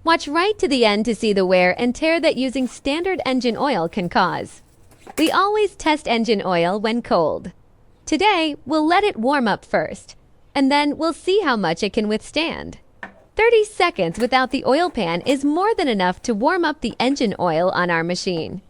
Watch right to the end to see the wear and tear that using standard engine oil can cause. We always test engine oil when cold. Today, we'll let it warm up first, and then we'll see how much it can withstand. 30 seconds without the oil pan is more than enough to warm up the engine oil on our machine.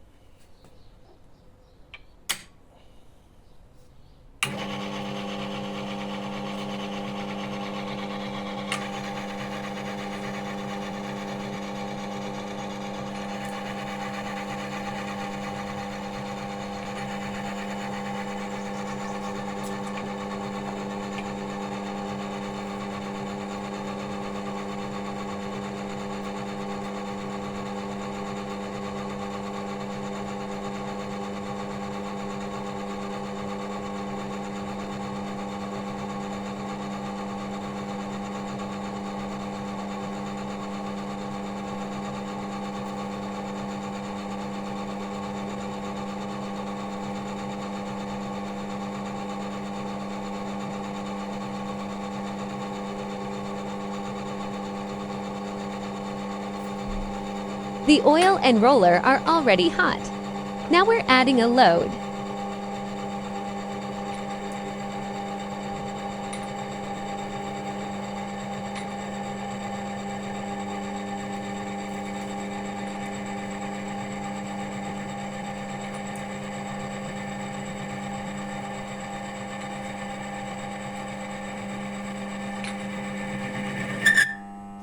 The oil and roller are already hot. Now we're adding a load.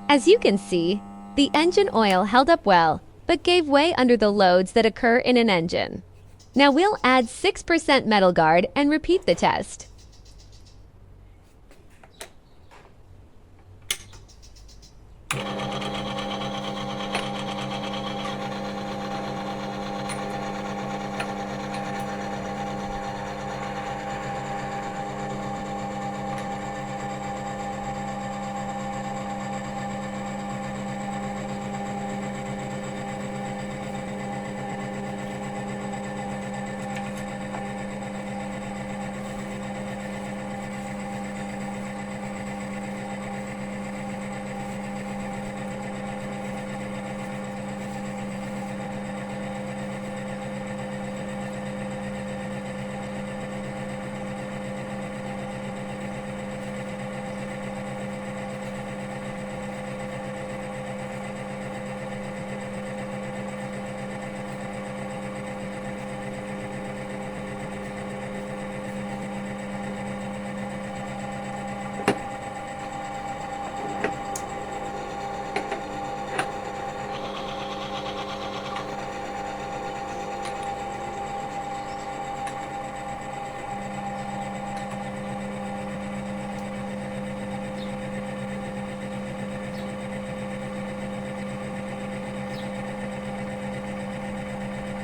As you can see, the engine oil held up well, but gave way under the loads that occur in an engine. Now we'll add 6% metal guard and repeat the test.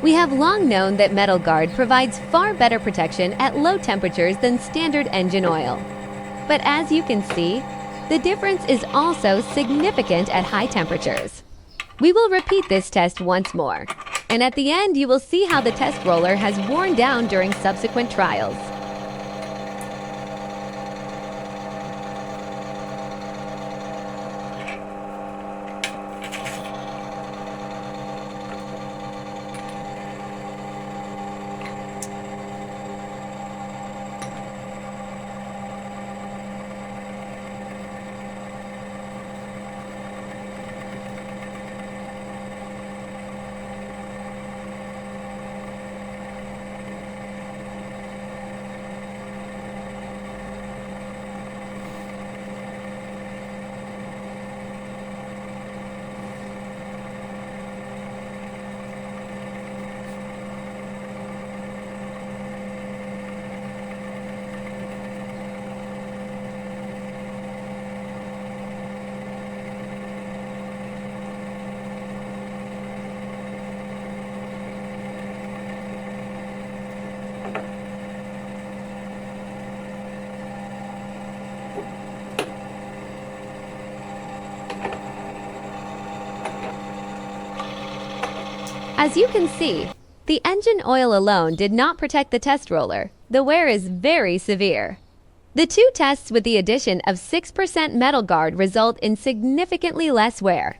We have long known that Metal Guard provides far better protection at low temperatures than standard engine oil. But as you can see, the difference is also significant at high temperatures. We will repeat this test once more, and at the end you will see how the test roller has worn down during subsequent trials. As you can see, the engine oil alone did not protect the test roller. The wear is very severe. The two tests with the addition of 6% Metal Guard result in significantly less wear.